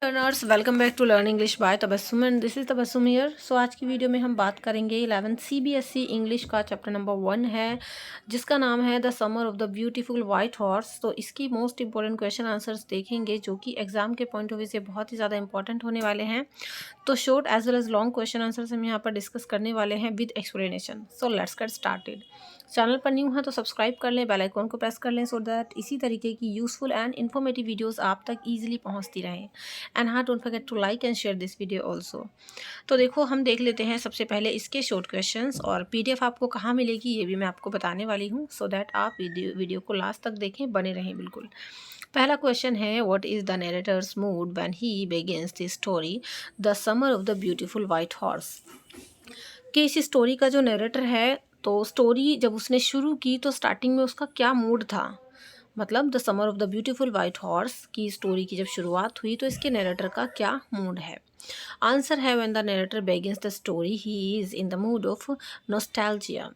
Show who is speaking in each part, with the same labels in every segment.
Speaker 1: Learners, welcome back to learn English by Tabassum and this is Tabassum here. So आज की video में हम बात करेंगे 11th CBSE इंग्लिश का चैप्टर नंबर 1 है, जिसका नाम है the summer of the beautiful white horse. तो इसकी मोस्ट इंपॉर्टेंट क्वेश्चन आंसर्स देखेंगे, जो कि एग्जाम के पॉइंट ऑफ व्यू से बहुत ही ज़्यादा इंपॉर्टेंट होने वाले हैं। तो short as well as long question answers हम यहाँ पर डिस्कस करने वाले हैं with explanation. So let's get started. Channel पर न्यू है तो सब्सक्राइब कर लें, बेल आइकॉन को प्रेस कर लें, सो दैट इसी तरीके की यूजफुल एंड इन्फॉर्मेटिव वीडियोस आप तक इजीली पहुंचती रहें। एंड हाँ, don't forget to like and share this video also. तो देखो, हम देख लेते हैं सबसे पहले इसके शॉर्ट क्वेश्चंस, और PDF आपको कहाँ मिलेगी ये भी मैं आपको बताने वाली हूँ, सो दैट आप वीडियो को लास्ट तक देखें, बने रहें बिल्कुल। पहला क्वेश्चन है, what is the narrator's mood when he begins the story the summer of the beautiful white horse. कि इस स्टोरी का जो नरेटर है, तो स्टोरी जब उसने शुरू की तो स्टार्टिंग में उसका क्या मूड था। मतलब the summer of the beautiful white horse की स्टोरी की जब शुरुआत हुई तो इसके नरेटर का क्या मूड है। आंसर है, when the narrator begins the story he is in the mood off nostalgia.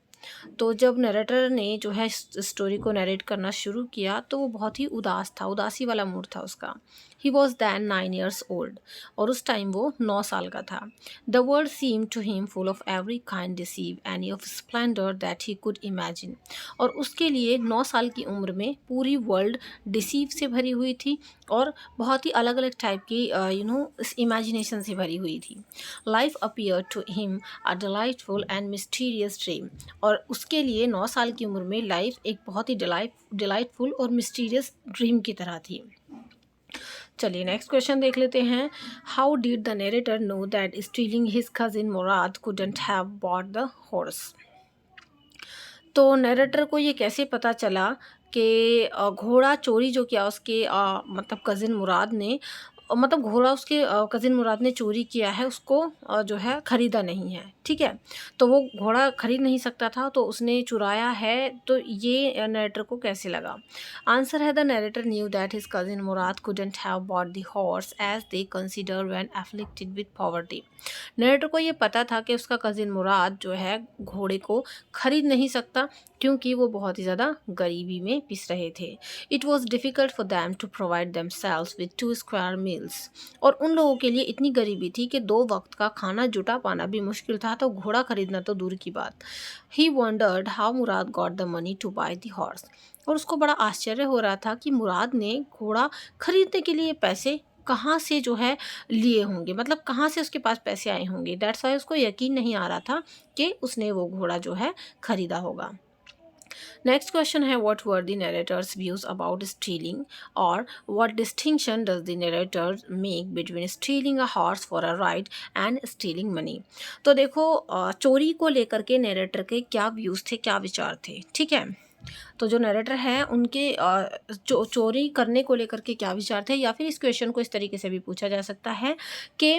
Speaker 1: तो जब नरेटर ने जो है स्टोरी को नरेट करना शुरू किया तो वो बहुत ही उदास था, उदासी वाला मूड था उसका। He was then 9 years old, और उस टाइम वो 9 साल का था। The world seem to him full of every kind deceive any of splendour that he could imagine. और उसके लिए 9 साल की उम्र में पूरी वर्ल्ड डिसीव से भरी हुई थी, और बहुत ही अलग अलग टाइप की इमेजिनेशन से भरी हुई थी। Life appear to him a delightful and mysterious dream. और उसके लिए 9 साल की उम्र में लाइफ एक बहुत ही डिलाइटफुल और मिस्टीरियस ड्रीम की तरह थी। चलिए नेक्स्ट क्वेश्चन देख लेते हैं। How did the narrator know that stealing his cousin Murad couldn't have bought the horse. तो नरेटर को ये कैसे पता चला कि घोड़ा चोरी जो किया उसके मतलब कज़िन मुराद ने, मतलब घोड़ा उसके कज़िन मुराद ने चोरी किया है, उसको जो है ख़रीदा नहीं है। ठीक है, तो वो घोड़ा ख़रीद नहीं सकता था तो उसने चुराया है। तो ये नरेटर को कैसे लगा। आंसर है, the narrator knew that his cousin Murad couldn't have bought the horse as they consider when afflicted with poverty. Narrator को ये पता था कि उसका कज़िन मुराद जो है घोड़े को ख़रीद नहीं सकता, क्योंकि वो बहुत ही ज़्यादा गरीबी में पिस रहे थे। It was difficult for them to provide themselves with 2 square meals. और उन लोगों के लिए इतनी गरीबी थी कि 2 वक्त का खाना जुटा पाना भी मुश्किल था, तो घोड़ा खरीदना तो दूर की बात। He wondered how Murad got the money to buy the horse. और उसको बड़ा आश्चर्य हो रहा था कि मुराद ने घोड़ा खरीदने के लिए पैसे कहाँ से जो है लिए होंगे, मतलब कहाँ से उसके पास पैसे आए होंगे। दैट्स वाई उसको यकीन नहीं आ रहा था कि उसने वो घोड़ा जो है खरीदा होगा। नेक्स्ट क्वेश्चन है, what were the narrators views about stealing, और what distinction does the narrator make between stealing a horse for a ride and stealing money. तो देखो, चोरी को लेकर के नरेटर के क्या व्यूज़ थे, क्या विचार थे। ठीक है, तो जो नरेटर हैं उनके चोरी करने को लेकर के क्या विचार थे, या फिर इस क्वेश्चन को इस तरीके से भी पूछा जा सकता है कि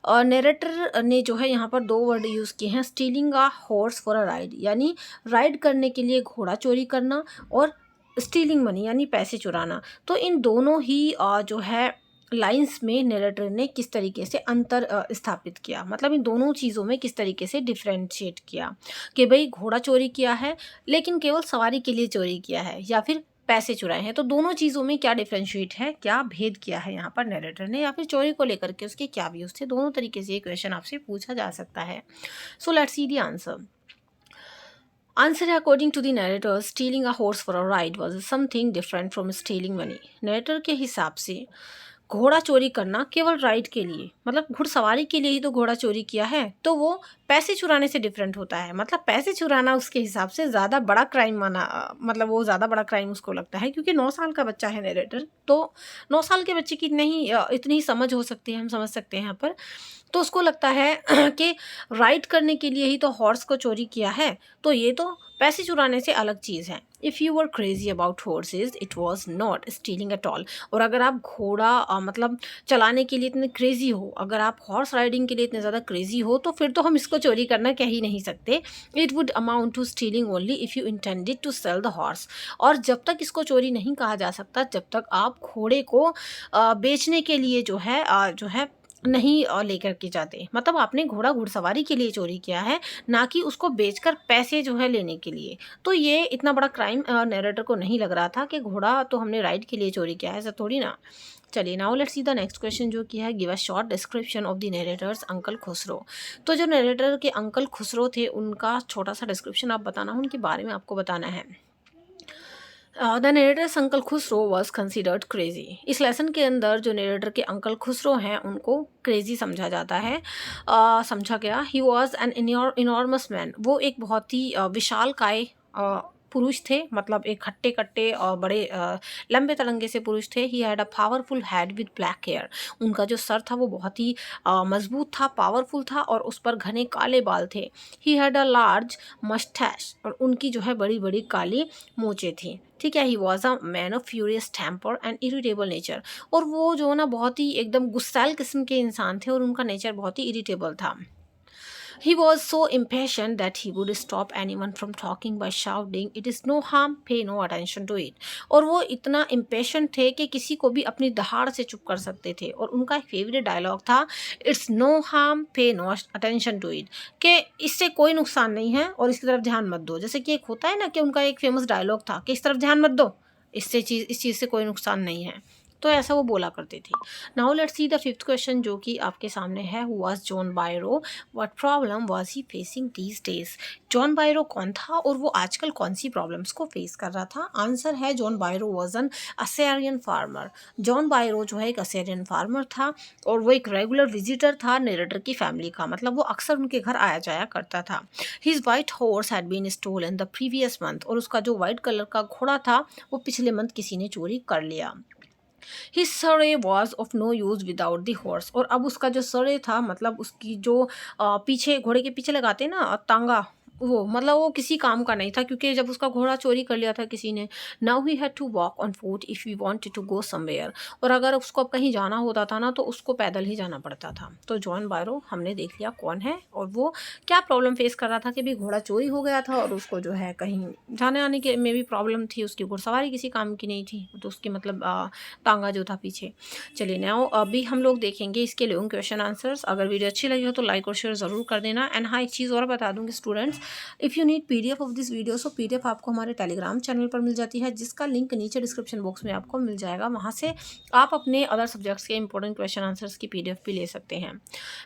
Speaker 1: नरेटर ने जो है यहाँ पर 2 वर्ड यूज़ किए हैं, stealing a horse for a ride, यानी राइड करने के लिए घोड़ा चोरी करना, और स्टीलिंग मनी यानी पैसे चुराना। तो इन दोनों ही जो है लाइंस में नरेटर ने किस तरीके से अंतर स्थापित किया, मतलब इन दोनों चीज़ों में किस तरीके से डिफ्रेंशिएट किया कि भाई घोड़ा चोरी किया है लेकिन केवल सवारी के लिए चोरी किया है, या फिर पैसे चुराए हैं। तो दोनों चीज़ों में क्या डिफ्रेंशिएट है, क्या भेद किया है यहाँ पर नरेटर ने, या फिर चोरी को लेकर के उसके क्या व्यूज़ थे। दोनों तरीके से ये क्वेश्चन आपसे पूछा जा सकता है। So let's see the answer. Answer है, according to the narrator, stealing a horse for a ride was something different from stealing money. Narrator के हिसाब से घोड़ा चोरी करना केवल राइड के लिए, मतलब घुड़सवारी के लिए ही तो घोड़ा चोरी किया है, तो वो पैसे चुराने से डिफरेंट होता है। मतलब पैसे चुराना उसके हिसाब से ज़्यादा बड़ा क्राइम माना, मतलब वो ज़्यादा बड़ा क्राइम उसको लगता है, क्योंकि 9 साल का बच्चा है नरेटर, तो 9 साल के बच्चे की नहीं इतनी ही समझ हो सकती है, हम समझ सकते हैं यहाँ पर। तो उसको लगता है कि राइड करने के लिए ही तो हॉर्स को चोरी किया है, तो ये तो पैसे चुराने से अलग चीज़ है। If you were crazy about horse's it was not stealing at all. और अगर आप घोड़ा मतलब चलाने के लिए इतने क्रेजी हो, अगर आप हॉर्स राइडिंग के लिए इतने ज़्यादा क्रेजी हो, तो फिर तो हम इसको चोरी करना कह ही नहीं सकते। It would amount to stealing only if you intended to sell the horse. और जब तक इसको चोरी नहीं कहा जा सकता जब तक आप घोड़े को बेचने के लिए जो है नहीं लेकर के जाते, मतलब आपने घोड़ा घुड़सवारी के लिए चोरी किया है, ना कि उसको बेचकर पैसे जो है लेने के लिए। तो ये इतना बड़ा क्राइम नरेटर को नहीं लग रहा था कि घोड़ा तो हमने राइड के लिए चोरी किया है, ऐसा थोड़ी ना। चलिए now let's see the next question जो कि है give a short description of the narrator's uncle Khusro. तो जो नरेटर के अंकल खुसरो थे उनका छोटा सा डिस्क्रिप्शन आप बताना, उनके बारे में आपको बताना है। The narrator's uncle Khusro was considered crazy. इस लेसन के अंदर जो नरेटर के अंकल खुसरो हैं उनको क्रेजी समझा जाता है। समझा गया। He was an enormous man. वो एक बहुत ही विशाल काय पुरुष थे, मतलब एक खट्टे कट्टे और बड़े लंबे तरंगे से पुरुष थे। He had a powerful head with black hair. उनका जो सर था वो बहुत ही मजबूत था, पावरफुल था और उस पर घने काले बाल थे। He had a large moustache. और उनकी जो है बड़ी बड़ी काली मूंछें थी। ठीक है। He was a man of furious temper and irritable nature. और वो जो ना बहुत ही एकदम गुस्सैल किस्म के इंसान थे और उनका नेचर बहुत ही इरिटेबल था। He was so impatient that he would stop anyone from talking by shouting, "It is no harm, pay no attention to it." और वो इतना impatient थे कि किसी को भी अपनी दहाड़ से चुप कर सकते थे। और उनका एक फेवरेट डायलॉग था, "It's no harm, pay no attention to it." कि इससे कोई नुकसान नहीं है और इसकी तरफ ध्यान मत दो। जैसे कि एक होता है ना कि उनका एक फेमस डायलॉग था कि इस तरफ ध्यान मत दो, इस चीज़ से कोई नुकसान नहीं है। तो ऐसा वो बोला करते थे। Now let's see the fifth question जो कि आपके सामने है। Who was John Byro, what problem was he facing these days. John Byro कौन था और वो आजकल कौन सी प्रॉब्लम्स को फेस कर रहा था। आंसर है John Byro was an Assyrian farmer. John Byro जो है एक असेरियन फार्मर था और वो एक रेगुलर विजिटर था नरेटर की फैमिली का, मतलब वो अक्सर उनके घर आया जाया करता था। His white horse had been stolen the previous month. और उसका जो वाइट कलर का घोड़ा था वो पिछले मंथ किसी ने चोरी कर लिया। His surrey was of no use without the horse. और अब उसका जो सरे था, मतलब उसकी जो पीछे घोड़े के पीछे लगाते हैं ना तांगा, वो मतलब वो किसी काम का नहीं था क्योंकि जब उसका घोड़ा चोरी कर लिया था किसी ने। Now he had to walk on foot if we wanted to go somewhere. और अगर उसको अब कहीं जाना होता था ना तो उसको पैदल ही जाना पड़ता था। तो जॉन बायरो हमने देख लिया कौन है और वो क्या प्रॉब्लम फेस कर रहा था कि भी घोड़ा चोरी हो गया था और उसको जो है कहीं जाने आने के में भी प्रॉब्लम थी। उसकी घुड़सवारी किसी काम की नहीं थी, तो उसकी मतलब टांगा जो था पीछे। चलिए नाउ अभी हम लोग देखेंगे इसके लॉन्ग क्वेश्चन आंसर्स। अगर वीडियो अच्छी लगी हो तो लाइक और शेयर ज़रूर कर देना। एंड हाँ, एक चीज़ और बता दूंगी students, if you need PDF of this video, so PDF आपको हमारे टेलीग्राम चैनल पर मिल जाती है जिसका लिंक नीचे डिस्क्रिप्शन बॉक्स में आपको मिल जाएगा। वहाँ से आप अपने अदर सब्जेक्ट्स के इंपॉर्टेंट क्वेश्चन आंसर्स की पीडीएफ भी ले सकते हैं।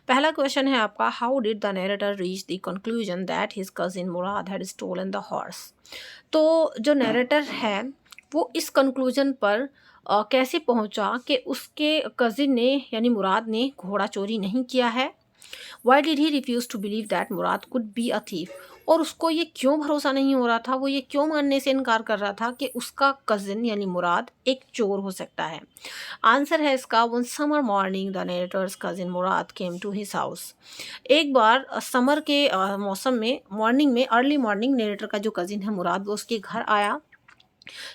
Speaker 1: पहला क्वेश्चन है आपका, how did the narrator reach the conclusion that his cousin Murad had stolen the horse. तो जो नरेटर है वो इस कंक्लूजन पर कैसे पहुंचा कि उसके कजिन ने यानी मुराद ने घोड़ा चोरी नहीं किया है। Why did he refuse to believe that Murad could be a thief. और उसको ये क्यों भरोसा नहीं हो रहा था, वो ये क्यों मानने से इनकार कर रहा था कि उसका कजिन यानी मुराद एक चोर हो सकता है। आंसर है इसका, one summer morning the narrator's cousin Murad came to his house. एक बार समर के मौसम में मॉर्निंग में अर्ली मॉर्निंग नरेटर का जो कजिन है मुराद वो उसके घर आया।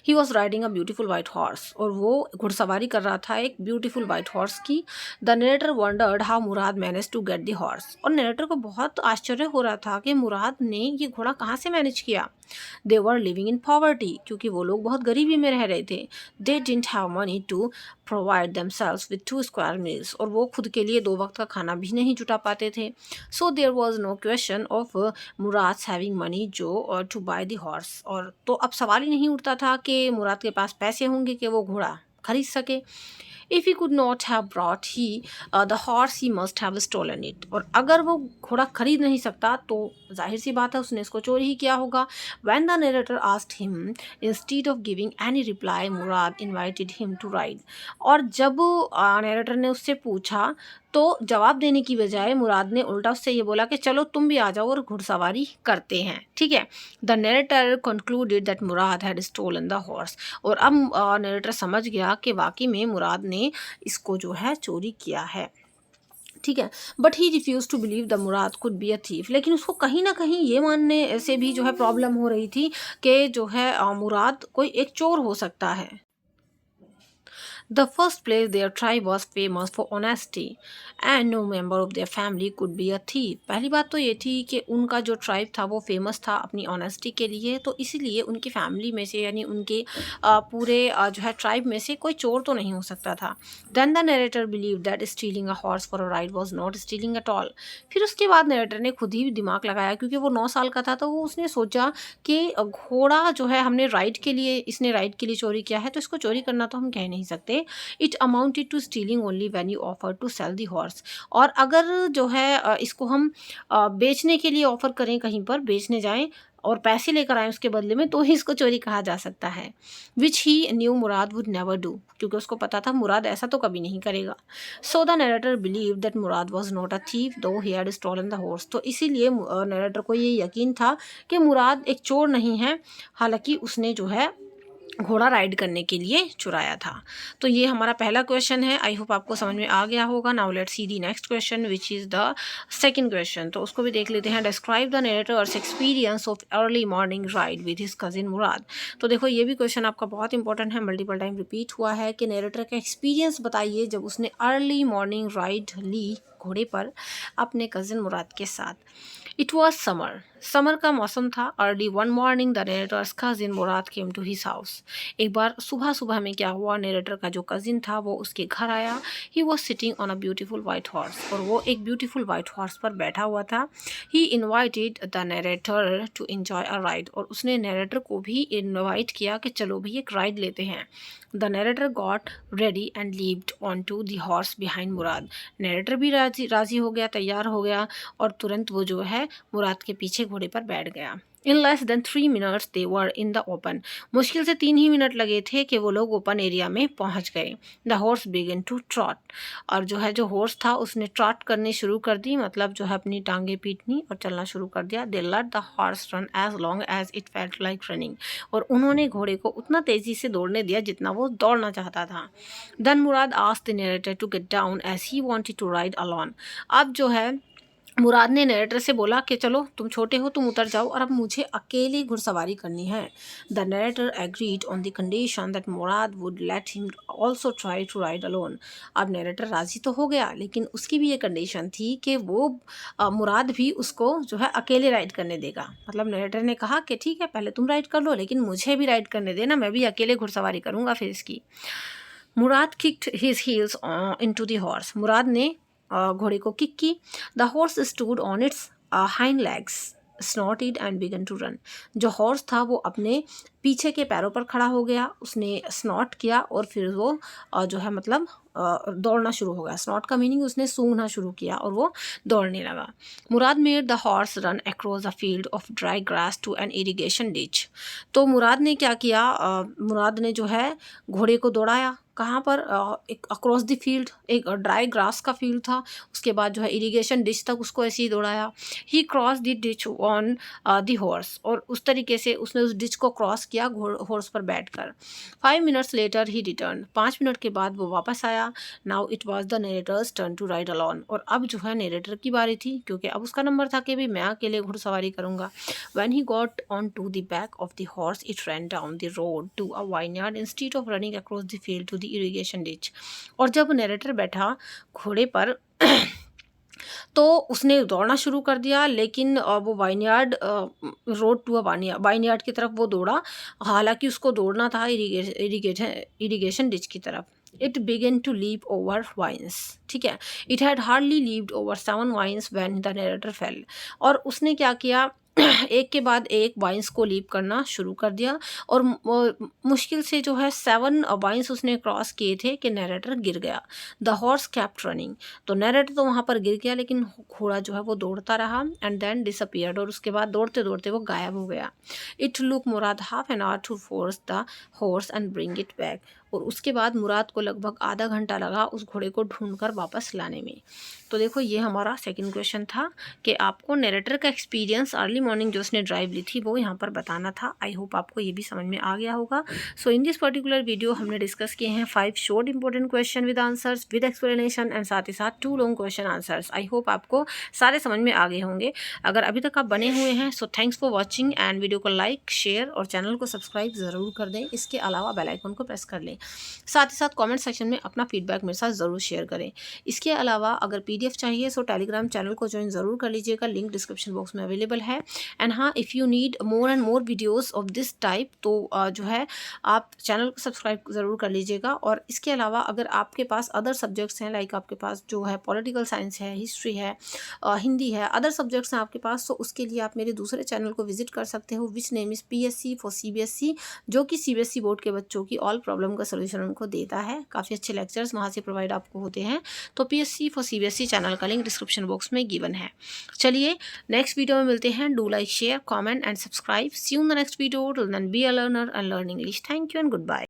Speaker 1: He was riding a beautiful white horse. और वो घुड़सवारी कर रहा था एक ब्यूटीफुल वाइट हॉर्स की। The narrator wondered how Murad manage to get the horse. और नरेटर को बहुत आश्चर्य हो रहा था कि मुराद ने ये घोड़ा कहाँ से मैनेज किया। दे वर लिविंग इन पॉवर्टी, क्योंकि वो लोग बहुत गरीबी में रह रहे थे। They didn't have money to provide themselves with 2 square meals. और वो खुद के लिए 2 वक्त का खाना भी नहीं जुटा पाते थे। So there was no question of Murad having money जो टू बाय द हॉर्स। और तो अब सवाल ही नहीं उठता था कि मुराद के पास पैसे होंगे कि वो घोड़ा खरीद सके। If he could not have brought he the horse he must have stolen it. और अगर वो घोड़ा खरीद नहीं सकता तो जाहिर सी बात है उसने इसको चोरी ही किया होगा। When the narrator asked him instead of giving any reply Murad invited him to ride. और जब नरेटर ने उससे पूछा तो जवाब देने की बजाय मुराद ने उल्टा उससे ये बोला कि चलो तुम भी आ जाओ और घुड़सवारी करते हैं। ठीक है। The narrator concluded that Murad had stolen the horse. और अब नरेटर समझ गया कि वाकई में मुराद ने इसको जो है चोरी किया है। ठीक है। But he refuse to believe the Murad could be a thief. लेकिन उसको कहीं ना कहीं ये मानने से भी जो है प्रॉब्लम हो रही थी कि जो है मुराद कोई एक चोर हो सकता है। The first place their tribe was famous for honesty and no member of their family could be a thief। पहली बात तो ये थी कि उनका जो ट्राइब था वो फेमस था अपनी ऑनेस्टी के लिए, तो इसीलिए उनकी फैमिली में से यानी उनके पूरे जो है ट्राइब में से कोई चोर तो नहीं हो सकता था। Then the narrator believed that stealing a horse for a ride was not stealing at all। फिर उसके बाद नरेटर ने खुद ही दिमाग लगाया क्योंकि वो 9 साल का था, तो वो उसने सोचा कि घोड़ा जो है हमने राइड के लिए इसने राइड के लिए चोरी किया है तो इसको चोरी करना तो हम कह नहीं सकते। थे, it amounted to stealing only when you offer to sell the horse. और अगर जो है इसको हम बेचने के लिए ऑफर करें, कहीं पर बेचने जाएं और पैसे लेकर आए उसके बदले में, तो ही इसको चोरी कहा जा सकता है। Which he knew Murad would never do, क्योंकि उसको पता था मुराद ऐसा तो कभी नहीं करेगा। So the narrator believe that Murad was not a thief though he had stolen the horse. तो इसीलिए नरेटर को ये यकीन था कि मुराद एक चोर नहीं है, हालांकि उसने जो है घोड़ा राइड करने के लिए चुराया था। तो ये हमारा पहला क्वेश्चन है। आई होप आपको समझ में आ गया होगा। Now let's see the next question which is the second question. तो उसको भी देख लेते हैं। Describe the narrators experience of early morning ride with his cousin Murad. तो देखो ये भी क्वेश्चन आपका बहुत इंपॉर्टेंट है, मल्टीपल टाइम रिपीट हुआ है कि नरेटर का एक्सपीरियंस बताइए जब उसने अर्ली मॉर्निंग राइड ली घोड़े पर अपने कजिन मुराद के साथ। इट वॉज समर, समर का मौसम था। Early one morning the narrator's cousin Murad came to his house. एक बार सुबह सुबह में क्या हुआ, नरेटर का जो कजिन था वो उसके घर आया। He was sitting on a beautiful white horse, और वो एक ब्यूटीफुल वाइट हॉर्स पर बैठा हुआ था। He invited the narrator to enjoy a ride, और उसने नरेटर को भी इन्वाइट किया कि चलो भी एक राइड लेते हैं। The narrator got ready and leaped on to the horse behind Murad. Narrator भी राजी हो गया, तैयार हो गया, और तुरंत वो जो है मुराद के पीछे घोड़े पर बैठ गया। In less than 3 minutes they were in the open. मुश्किल से 3 ही मिनट लगे थे कि वो लोग ओपन एरिया में पहुंच गए। The horse began to trot, और जो हॉर्स था उसने ट्रॉट करनी शुरू कर दी, मतलब जो है अपनी टांगे पीटनी और चलना शुरू कर दिया। They let the horse run as long as it felt like running, और उन्होंने घोड़े को उतना तेजी से दौड़ने दिया जितना वो दौड़ना चाहता था। Then Murad asked the narrator to get down as he wanted to ride alone. अब जो है मुराद ने नरेटर से बोला कि चलो तुम छोटे हो, तुम उतर जाओ, और अब मुझे अकेले घुड़सवारी करनी है। The narrator agreed on the condition that Murad would let him also try to ride alone. अब नरेटर राजी तो हो गया, लेकिन उसकी भी ये कंडीशन थी कि वो मुराद भी उसको जो है अकेले राइड करने देगा। मतलब नरेटर ने कहा कि ठीक है पहले तुम राइड कर लो, लेकिन मुझे भी राइड करने देना, मैं भी अकेले घुड़सवारी करूँगा फिर इसकी। Murad kicked his heels into the horse. Murad ने घोड़े को किक की। The horse stood on its hind legs, snorted and began to run. जो हॉर्स था वो अपने पीछे के पैरों पर खड़ा हो गया, उसने स्नॉट किया, और फिर वो जो है मतलब दौड़ना शुरू हो गया। स्नॉट का मीनिंग उसने सूंघना शुरू किया और वो दौड़ने लगा। Murad made the horse run across a field of dry grass to an irrigation ditch. तो मुराद ने क्या किया, मुराद ने जो है घोड़े को दौड़ाया। कहाँ पर, एक अक्रॉस द फील्ड, एक ड्राई ग्रास का फील्ड था, उसके बाद जो है इरिगेशन डिच तक उसको ऐसे ही दौड़ाया। He cross the ditch on the horse, और उस तरीके से उसने उस डिच को क्रॉस किया हॉर्स पर बैठकर। 5 minutes later he return, 5 minute के बाद वो वापस आया। Now it was the narrator's turn to ride alone, और अब जो है नरेटर की बारी थी, क्योंकि अब उसका नंबर था कि भी मैं अकेले घुड़सवारी करूंगा। When he got onto the back of the horse, it ran down the road to a vineyard instead of running across the field to the irrigation ditch. और जब नरेटर बैठा घोड़े पर तो उसने दौड़ना शुरू कर दिया, लेकिन वो vineyard road to a vineyard की तरफ वो दौड़ा, हालांकि उसको दौड़ना था इरिगेशन डिच की तरफ। It began to leap over vines, ठीक है। It had hardly leaped over 7 vines when the narrator fell. और उसने क्या किया, एक के बाद एक वाइन्स को लीप करना शुरू कर दिया, और मुश्किल से जो है 7 वाइन्स उसने क्रॉस किए थे कि नरेटर गिर गया। द हॉर्स कैप्ट रनिंग, तो नरेटर तो वहाँ पर गिर गया, लेकिन घोड़ा जो है वो दौड़ता रहा। एंड देन डिसअपियर्ड, और उसके बाद दौड़ते दौड़ते वो गायब हो गया। It took Murad half an hour to force the horse and bring it back, और उसके बाद मुराद को लगभग आधा घंटा लगा उस घोड़े को ढूंढकर वापस लाने में। तो देखो ये हमारा सेकंड क्वेश्चन था कि आपको नरेटर का एक्सपीरियंस अर्ली मॉर्निंग जो उसने ड्राइव ली थी वो यहाँ पर बताना था। आई होप आपको ये भी समझ में आ गया होगा। सो इन दिस पर्टिकुलर वीडियो हमने डिस्कस किए हैं 5 short important question with answers with explanation, and साथ ही साथ 2 long question answers. I hope आपको सारे समझ में आ गए होंगे। अगर अभी तक आप बने हुए हैं so thanks for watching, and video को लाइक, शेयर और चैनल को सब्सक्राइब ज़रूर कर दें। इसके अलावा बेल आइकन को प्रेस कर लें। साथ ही साथ कमेंट सेक्शन में अपना फीडबैक मेरे साथ ज़रूर शेयर करें। इसके अलावा अगर PDF चाहिए सो टेलीग्राम चैनल को ज्वाइन ज़रूर कर लीजिएगा, लिंक डिस्क्रिप्शन बॉक्स में अवेलेबल है। एंड हाँ, if you need more and more videos of this type, तो जो है आप चैनल को सब्सक्राइब ज़रूर कर लीजिएगा। और इसके अलावा अगर आपके पास अदर सब्जेक्ट्स हैं, लाइक आपके पास जो है पॉलिटिकल साइंस है, हिस्ट्री है, हिंदी है, अदर सब्जेक्ट्स हैं आपके पास, तो उसके लिए आप मेरे दूसरे चैनल को विजिट कर सकते हो, which name is PSC for CBSE, जो कि CBSE बोर्ड के बच्चों की ऑल प्रॉब्लम का सोल्यूशन उनको देता है। काफ़ी अच्छे लेक्चर्स वहाँ से प्रोवाइड आपको होते हैं। तो PSC फॉर CBSE चैनल का लिंक डिस्क्रिप्शन बॉक्स में गिवन है। चलिए नेक्स्ट वीडियो में मिलते हैं। Do like, share, comment and subscribe. See you in the next video. Till then be a learner and learn English. Thank you and good bye.